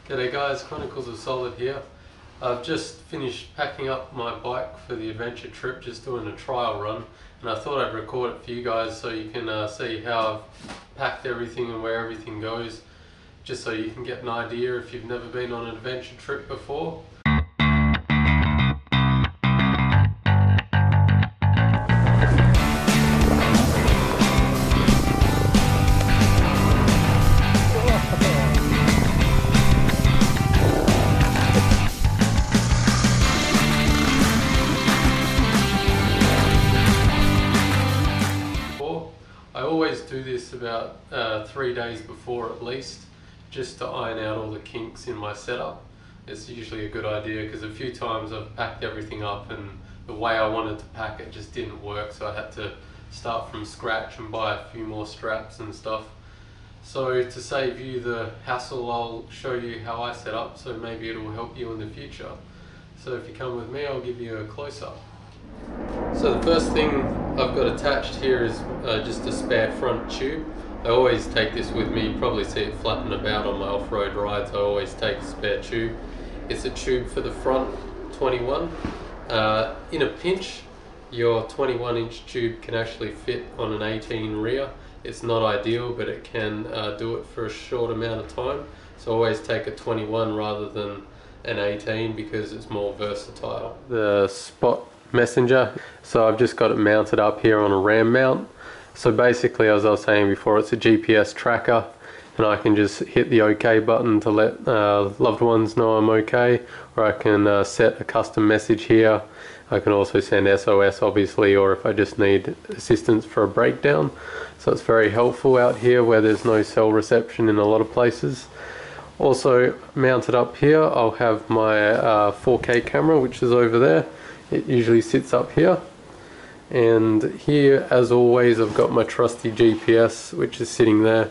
G'day guys, Chronicles of Solid here. I've just finished packing up my bike for the adventure trip, just doing a trial run, and I thought I'd record it for you guys so you can see how I've packed everything and where everything goes, just so you can get an idea if you've never been on an adventure trip before. I always do this about 3 days before at least, just to iron out all the kinks in my setup. It's usually a good idea because a few times I've packed everything up and the way I wanted to pack it just didn't work, so I had to start from scratch and buy a few more straps and stuff. So to save you the hassle, I'll show you how I set up, so maybe it'll help you in the future. So if you come with me, I'll give you a close-up. So the first thing I've got attached here is just a spare front tube. I always take this with me. You probably see it flapping about on my off-road rides. I always take a spare tube. It's a tube for the front 21. In a pinch, your 21-inch tube can actually fit on an 18 rear. It's not ideal, but it can do it for a short amount of time. So I always take a 21 rather than an 18 because it's more versatile. The Spot Messenger, so I've just got it mounted up here on a ram mount. So basically, as I was saying before, it's a GPS tracker, and I can just hit the OK button to let loved ones know I'm okay, or I can set a custom message here. I can also send SOS obviously, or if I just need assistance for a breakdown. So it's very helpful out here where there's no cell reception in a lot of places. Also mounted up here, I'll have my 4K camera, which is over there. It usually sits up here, and here as always I've got my trusty GPS, which is sitting there.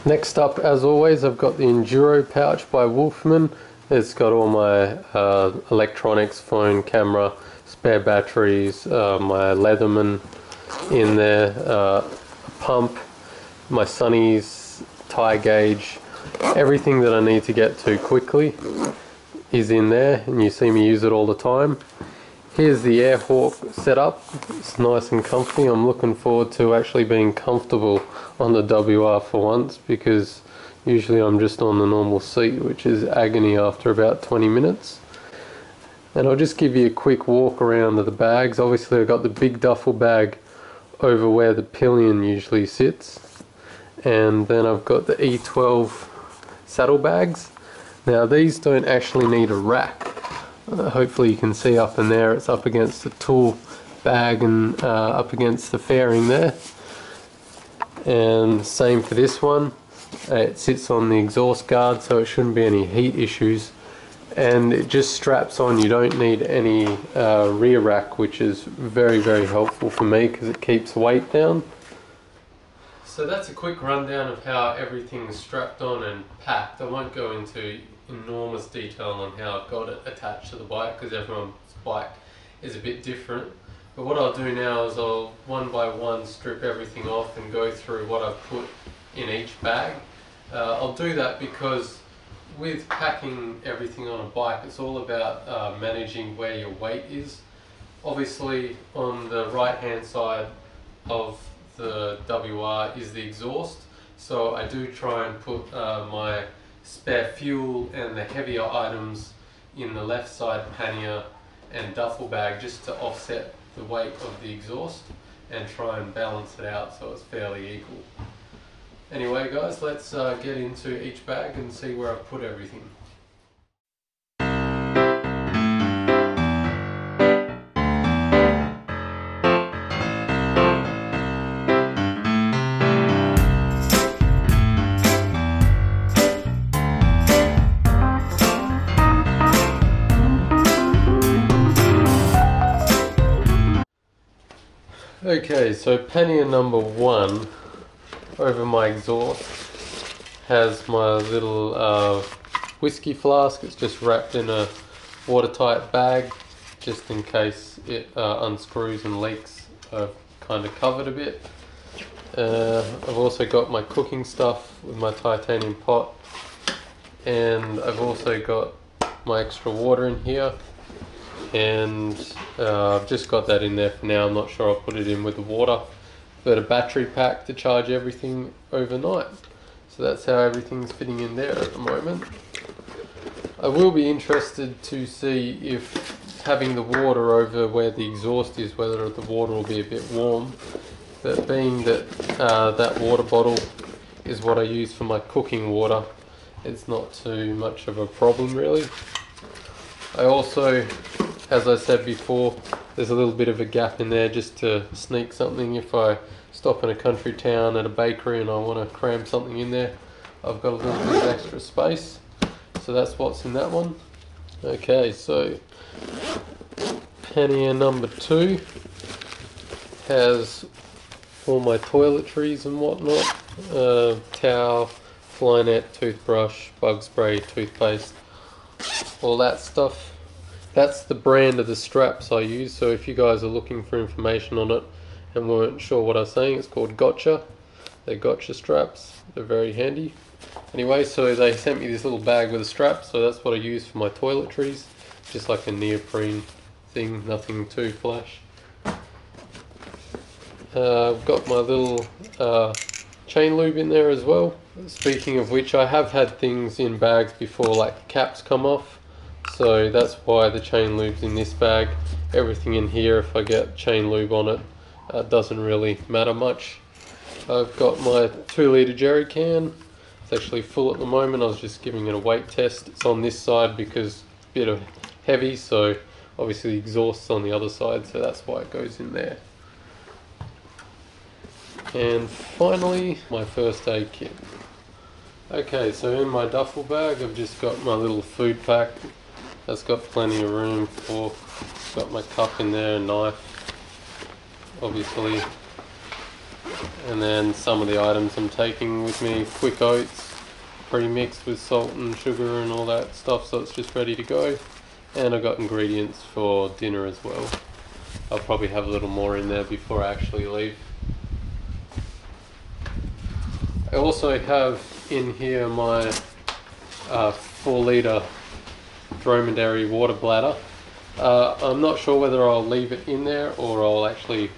Next up, as always, I've got the Enduro Pouch by Wolfman. It's got all my electronics, phone, camera, spare batteries, my Leatherman in there, a pump, my Sunnies, tire gauge, everything that I need to get to quickly is in there, and you see me use it all the time. Here's the Airhawk setup. It's nice and comfy. I'm looking forward to actually being comfortable on the WR for once, because usually I'm just on the normal seat, which is agony after about 20 minutes. And I'll just give you a quick walk around of the bags. Obviously I've got the big duffel bag over where the pillion usually sits. And then I've got the E12 saddlebags. Now these don't actually need a rack. Hopefully you can see up in there, it's up against the tool bag and up against the fairing there. And same for this one. It sits on the exhaust guard, so it shouldn't be any heat issues. And it just straps on. You don't need any rear rack, which is very, very helpful for me because it keeps weight down. So that's a quick rundown of how everything's strapped on and packed. I won't go into enormous detail on how I've got it attached to the bike because everyone's bike is a bit different. But what I'll do now is I'll one by one strip everything off and go through what I've put in each bag. I'll do that because with packing everything on a bike, it's all about managing where your weight is. Obviously on the right hand side of the WR is the exhaust, so I do try and put my spare fuel and the heavier items in the left side pannier and duffel bag, just to offset the weight of the exhaust and try and balance it out so it's fairly equal. Anyway guys, let's get into each bag and see where I've put everything. Okay, so pannier number 1 over my exhaust has my little whiskey flask. It's just wrapped in a watertight bag just in case it unscrews and leaks. I've kind of covered a bit. I've also got my cooking stuff with my titanium pot and I've also got my extra water in here, and I've just got that in there for now. I'm not sure I'll put it in with the water, but a battery pack to charge everything overnight. So that's how everything's fitting in there at the moment. I will be interested to see if having the water over where the exhaust is, whether the water will be a bit warm. But being that that water bottle is what I use for my cooking water, it's not too much of a problem really. I also, as I said before, there's a little bit of a gap in there just to sneak something. If I stop in a country town at a bakery and I want to cram something in there, I've got a little bit of extra space. So that's what's in that one. Okay, so pannier number 2 has all my toiletries and whatnot, towel, fly net, toothbrush, bug spray, toothpaste, all that stuff. That's the brand of the straps I use, so if you guys are looking for information on it and weren't sure what I was saying, it's called Gotcha. They're Gotcha straps, they're very handy. Anyway, so they sent me this little bag with a strap, so that's what I use for my toiletries, just like a neoprene thing, nothing too flash. I've got my little chain lube in there as well. Speaking of which, I have had things in bags before, like caps come off, so that's why the chain lube's in this bag. Everything in here, if I get chain lube on it, doesn't really matter much. I've got my 2-litre jerry can. It's actually full at the moment. I was just giving it a weight test. It's on this side because it's a bit of heavy, so obviously the exhaust's on the other side, so that's why it goes in there. And finally, my first aid kit. Okay, so in my duffel bag I've just got my little food pack. That's got plenty of room for, got my cup in there, knife, obviously. And then some of the items I'm taking with me, quick oats, pre-mixed with salt and sugar and all that stuff, so it's just ready to go. And I've got ingredients for dinner as well. I'll probably have a little more in there before I actually leave. I also have in here my 4-litre Dromedary water bladder. I'm not sure whether I'll leave it in there or I'll actually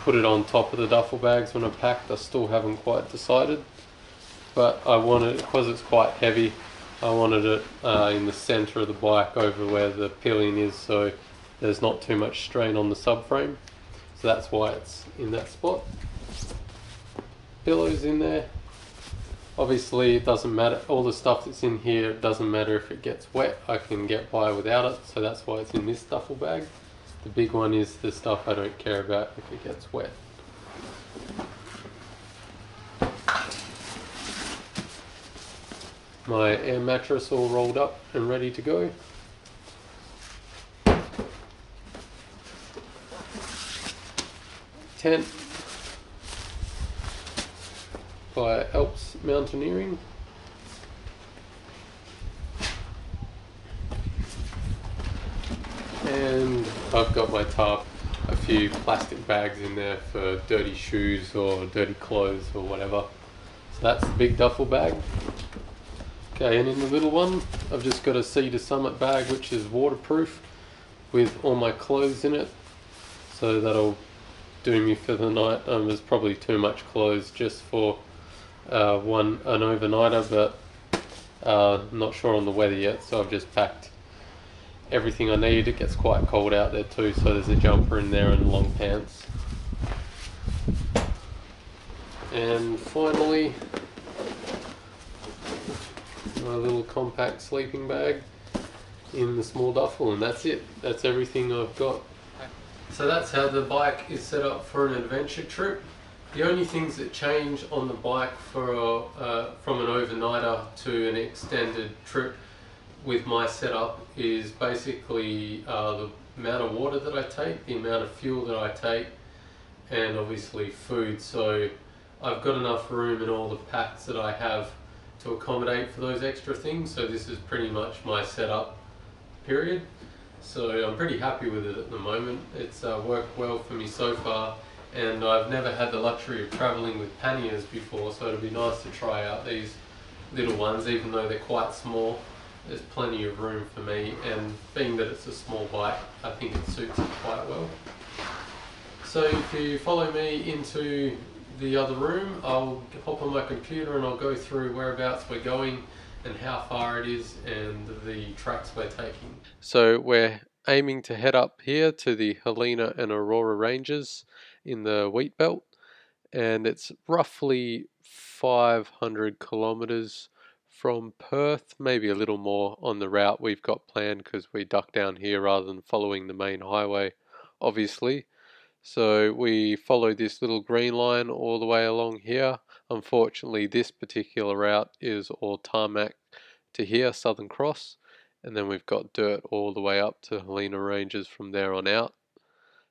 put it on top of the duffel bags when I'm packed. I still haven't quite decided, but I wanted, because it's quite heavy, I wanted it in the center of the bike over where the pillion is, so there's not too much strain on the subframe, so that's why it's in that spot. Pillows in there. Obviously it doesn't matter, all the stuff that's in here, it doesn't matter if it gets wet, I can get by without it, so that's why it's in this duffel bag. The big one is the stuff I don't care about if it gets wet. My air mattress all rolled up and ready to go. Tent by Alps Mountaineering. And I've got my tarp, a few plastic bags in there for dirty shoes or dirty clothes or whatever. So that's the big duffel bag. Okay, and in the little one, I've just got a Cedar Summit bag which is waterproof with all my clothes in it. So that'll do me for the night. There's probably too much clothes just for an overnighter, but not sure on the weather yet, so I've just packed everything I need. It gets quite cold out there too, so there's a jumper in there and long pants. And finally, my little compact sleeping bag in the small duffel, and that's it. That's everything I've got. So that's how the bike is set up for an adventure trip. The only things that change on the bike for from an overnighter to an extended trip with my setup is basically the amount of water that I take, the amount of fuel that I take, and obviously food. So I've got enough room in all the packs that I have to accommodate for those extra things. So this is pretty much my setup period. So I'm pretty happy with it at the moment. It's worked well for me so far, and I've never had the luxury of traveling with panniers before, so it'll be nice to try out these little ones, even though they're quite small. There's plenty of room for me, and being that it's a small bike, I think it suits it quite well. So if you follow me into the other room, I'll hop on my computer and I'll go through whereabouts we're going and how far it is and the tracks we're taking. So we're aiming to head up here to the Helena and Aurora ranges in the wheat belt, and it's roughly 500 kilometers from Perth, maybe a little more on the route we've got planned because we duck down here rather than following the main highway, obviously. So we follow this little green line all the way along here. Unfortunately, this particular route is all tarmac to here, Southern Cross, and then we've got dirt all the way up to Helena Ranges from there on out.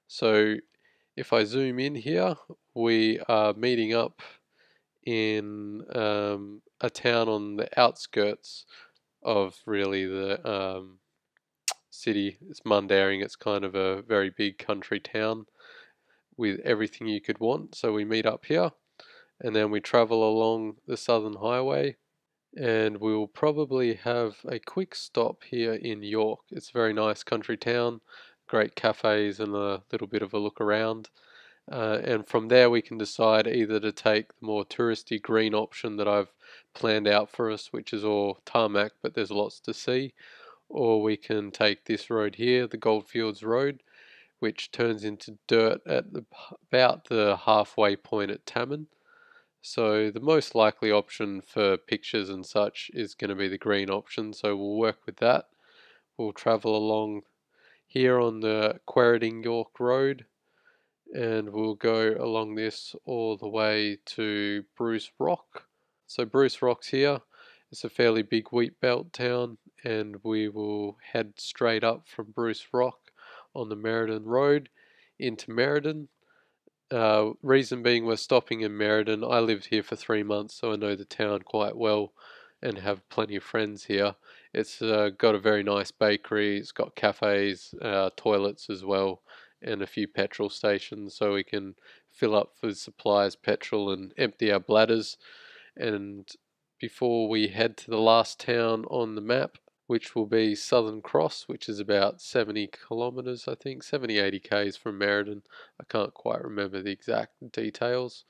So if I zoom in here, we are meeting up in a town on the outskirts of really the city. It's Mundaring. It's kind of a very big country town with everything you could want. So we meet up here and then we travel along the Southern Highway, and we'll probably have a quick stop here in York. It's a very nice country town, great cafes and a little bit of a look around. And from there we can decide either to take the more touristy green option that I've planned out for us, which is all tarmac but there's lots to see, or we can take this road here, the Goldfields Road, which turns into dirt at about the halfway point at Tamman. So the most likely option for pictures and such is going to be the green option, so we'll work with that. We'll travel along here on the Quairading York Road, and we'll go along this all the way to Bruce Rock. So Bruce Rock's here. It's a fairly big wheat belt town, and we will head straight up from Bruce Rock on the Merredin Road into Merredin. Reason being we're stopping in Merredin. I lived here for 3 months, so I know the town quite well and have plenty of friends here. It's got a very nice bakery, it's got cafes, toilets as well, and a few petrol stations, so we can fill up with supplies, petrol, and empty our bladders. And before we head to the last town on the map, which will be Southern Cross, which is about 70 kilometers, I think, 70-80 k's from Merredin. I can't quite remember the exact details.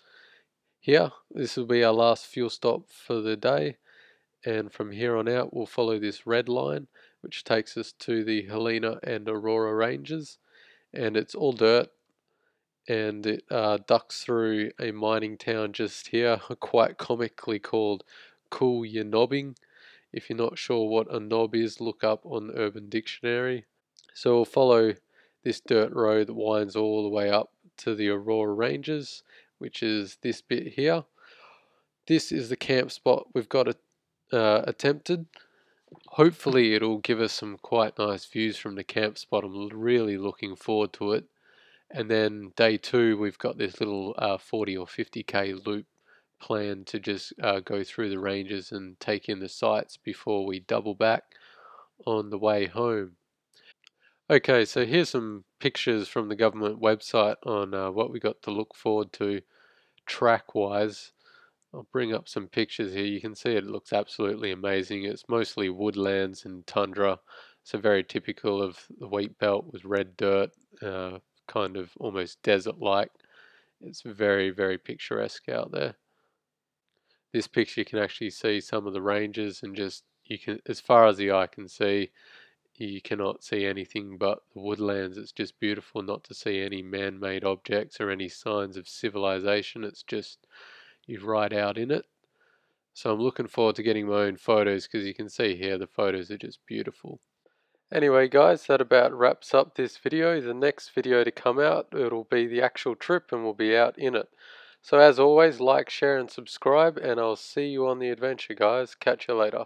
Here, this will be our last fuel stop for the day, and from here on out we'll follow this red line, which takes us to the Helena and Aurora ranges, and it's all dirt, and it ducks through a mining town just here, quite comically called Cool-Ya-Nobbing. If you're not sure what a knob is, look up on Urban Dictionary. So we'll follow this dirt road that winds all the way up to the Aurora Ranges, which is this bit here. This is the camp spot we've got attempted. Hopefully it'll give us some quite nice views from the camp spot. I'm really looking forward to it. And then day 2 we've got this little 40 or 50k loop plan to just go through the ranges and take in the sights before we double back on the way home. Okay, so here's some pictures from the government website on what we got to look forward to track wise. I'll bring up some pictures here. You can see it looks absolutely amazing. It's mostly woodlands and tundra, so very typical of the wheat belt with red dirt, kind of almost desert-like. It's very, very picturesque out there. This picture you can actually see some of the ranges, and just you can, as far as the eye can see, you cannot see anything but the woodlands. It's just beautiful not to see any man-made objects or any signs of civilization. It's just you ride out in it. So I'm looking forward to getting my own photos, because you can see here the photos are just beautiful. Anyway guys, that about wraps up this video. The next video to come out, it'll be the actual trip and we'll be out in it. So as always, like, share and subscribe, and I'll see you on the adventure guys. Catch you later.